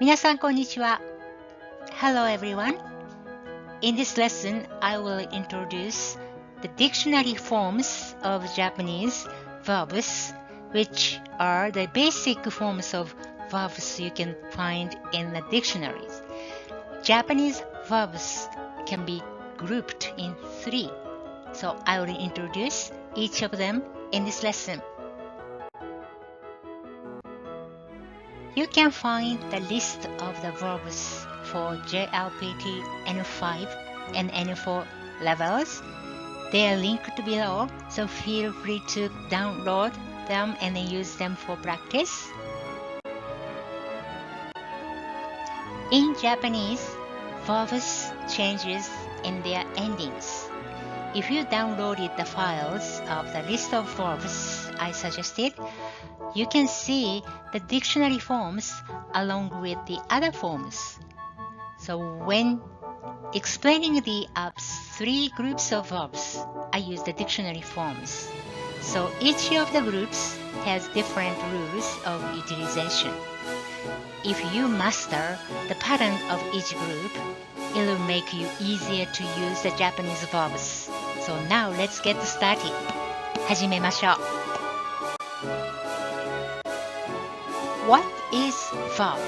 皆さんこんにちは。Hello everyone. In this lesson, I will introduce the dictionary forms of Japanese verbs, which are the basic forms of verbs you can find in the dictionaries. Japanese verbs can be grouped in three, so I will introduce each of them in this lesson.You can find the list of the verbs for JLPT N5 and N4 levels. They are linked below, so feel free to download them and use them for practice. In Japanese, verbs changes in their endings. If you downloaded the files of the list of verbs I suggested,You can see the dictionary forms along with the other forms. So when explaining the three groups of verbs, I use the dictionary forms. So each of the groups has different rules of utilization. If you master the pattern of each group, it will make you easier to use the Japanese verbs. So now let's get started. 始めましょう。What is verb?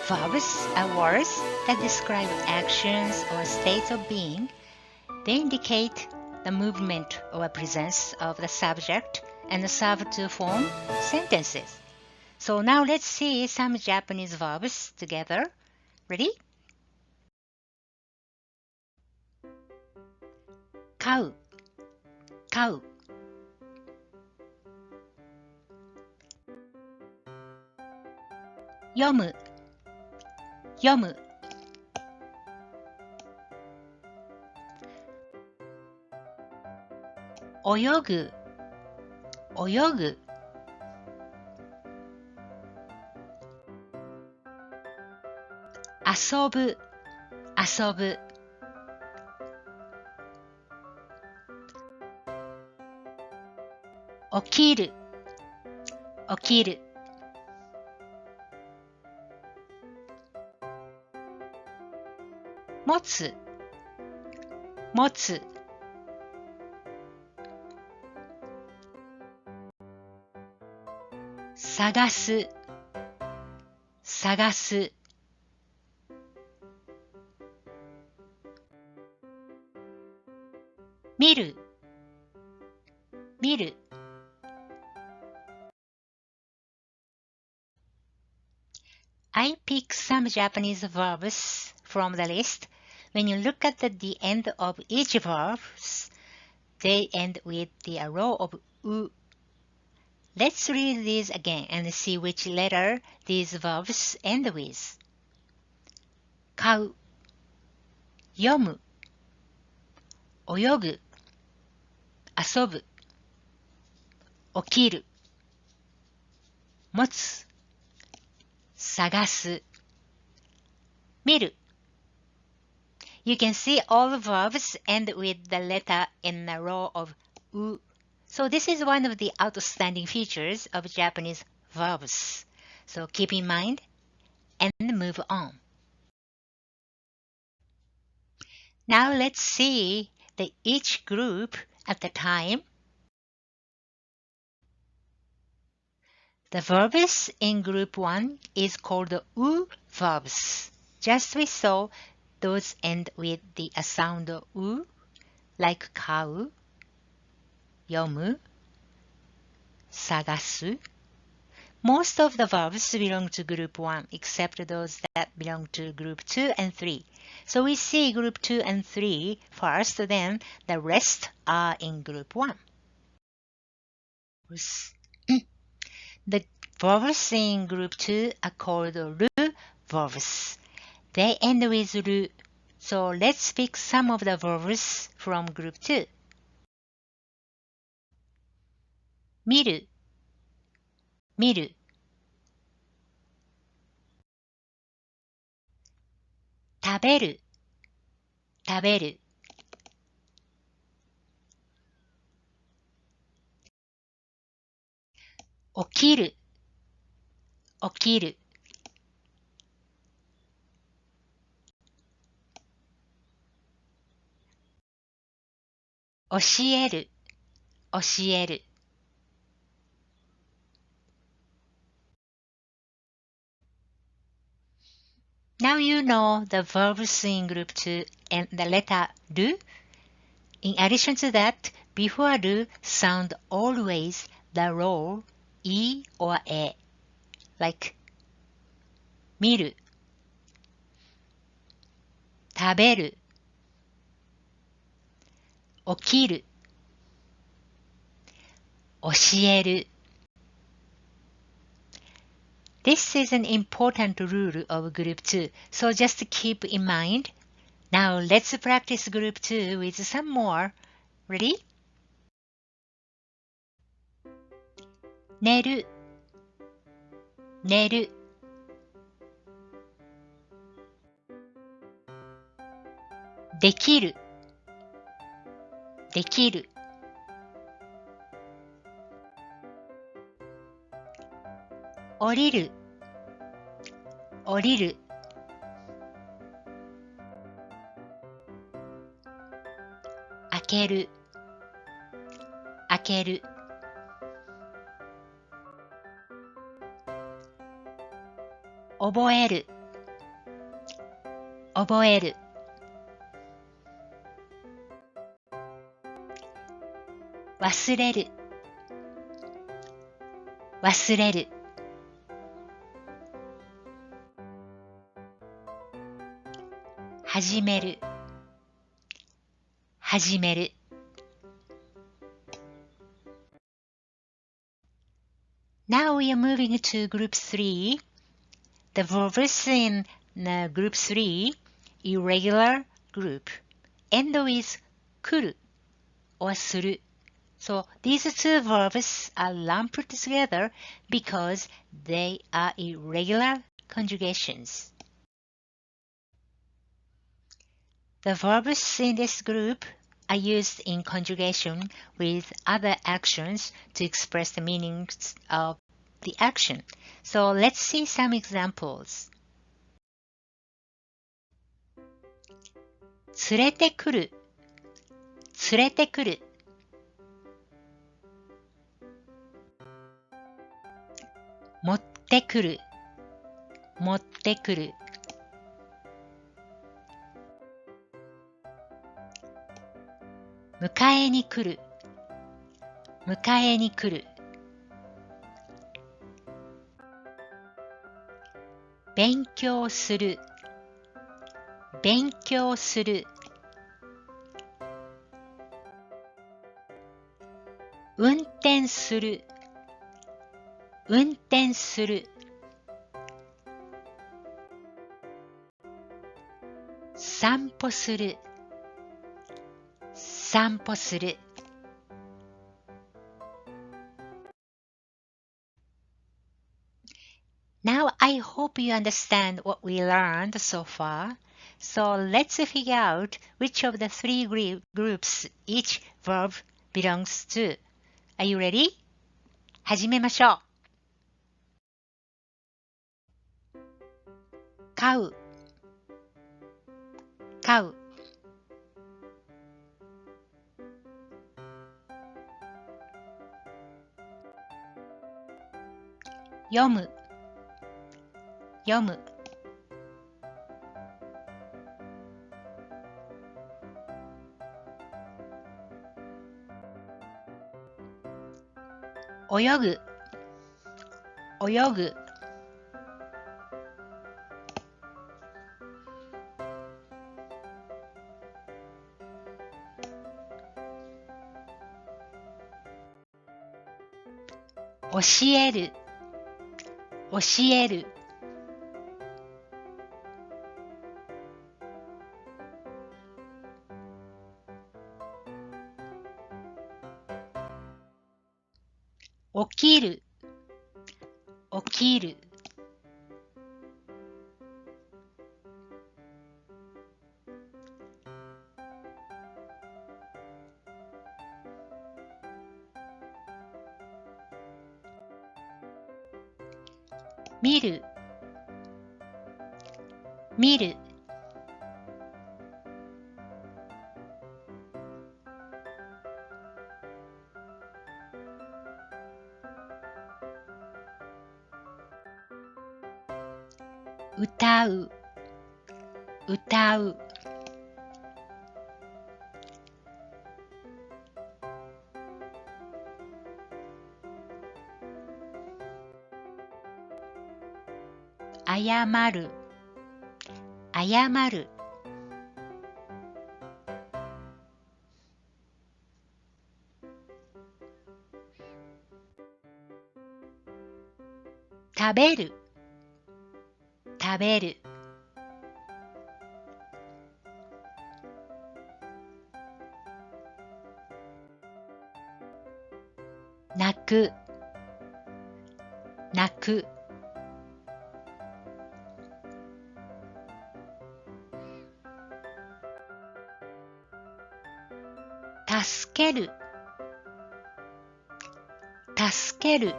Verbs are words that describe actions or states of being. They indicate the movement or presence of the subject and serve to form sentences. So now let's see some Japanese verbs together. Ready? 買う、買う。読む、読む。泳ぐ、泳ぐ。遊ぶ、遊ぶ。起きる、起きる。持つ、持つ。探す、探す。見る、見る。I pick some Japanese verbs from the list.When you look at the end of each verb, they end with the row of u. Let's read these again and see which letter these verbs end with. 買う、読む、泳ぐ、遊ぶ、起きる、持つ、探す、見る。You can see all the verbs end with the letter in a row of u. So this is one of the outstanding features of Japanese verbs. So keep in mind and move on. Now let's see each group at a time. The verbs in group 1 is called u verbs. Just we saw,Those end with the sound u, like 買う、読む、探す。Most of the verbs belong to group 1, except those that belong to group 2 and 3. So we see group 2 and 3 first, then the rest are in group 1. The verbs in group 2 are called ru verbs.They end with ru. So let's pick some of the verbs from group 2. 見る、見る。食べる、食べる。起きる、起きる。教える、教える。Now you know the verbs in group 2 and the letter ru. In addition to that, before ru, sound always the roll e or e, like 見る、食べる、起きる、教える。This is an important rule of group 2, so just keep in mind. Now let's practice group 2 with some more. Ready? 寝る、寝る。できる、できる。降りる、降りる。開ける、開ける。覚える、覚える。忘れる、忘れる。始める、始める。Now we are moving to group 3. The verbs in group 3, irregular group, end with 来る or する. So these two verbs are lumped together because they are irregular conjugations. The verbs in this group are used in conjugation with other actions to express the meanings of the action. So let's see some examples. 連れてくる、連れてくる。持ってくる、持ってくる。迎えに来る、迎えに来る。勉強する、勉強する。運転する、運転する。散歩する、散歩する。Now I hope you understand what we learned so far. So let's figure out which of the three groups each verb belongs to. Are you ready? 始めましょう。買う、買う。読む、読む。泳ぐ、泳ぐ。教える、教える。起きる、起きる。見る、見る。歌う、歌う。謝る、謝る。食べる、食べる。泣く、泣く。助ける、助ける。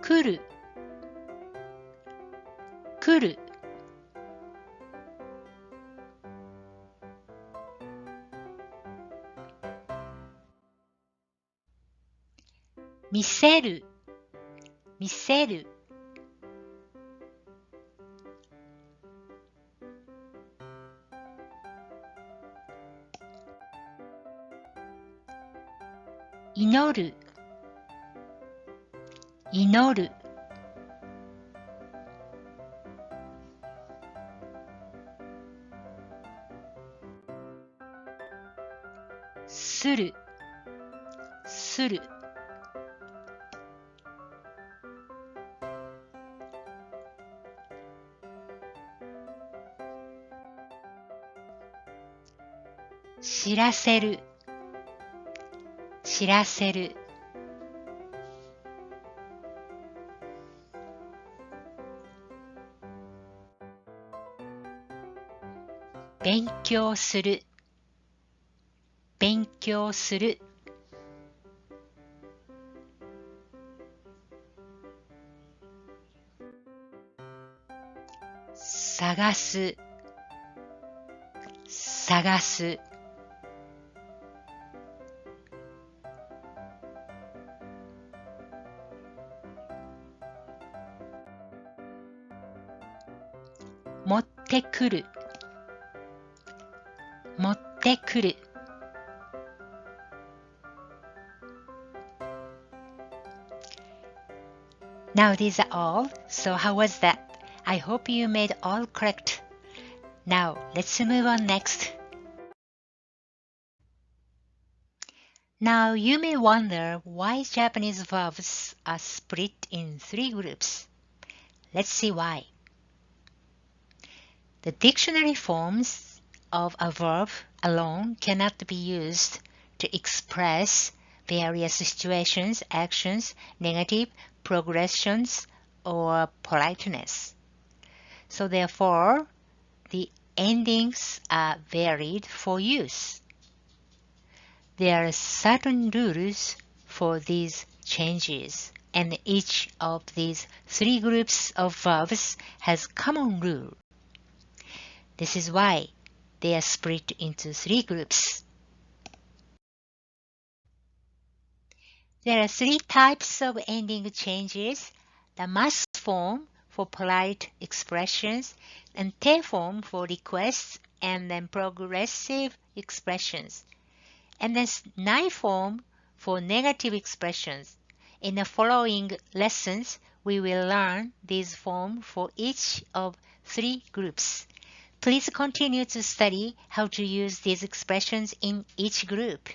来る、来る。見せる、見せる。祈る、祈る。する、する。知らせる、知らせる。勉強する、勉強する。探す、探す。持ってくる、持ってくる。Now these are all. So how was that? I hope you made all correct. Now let's move on next. Now you may wonder why Japanese verbs are split in 3 groups. Let's see why. The dictionary forms of a verb alone cannot be used to express various situations, actions, negative, progressions, or politeness. So therefore, the endings are varied for use. There are certain rules for these changes, and each of these 3 groups of verbs has common rule. This is why they are split into 3 groups. There are 3 types of ending changes: the must form for polite expressions, and te form for requests, and then progressive expressions, and then nai form for negative expressions. In the following lessons, we will learn these forms for each of 3 groups. Please continue to study how to use these expressions in each group.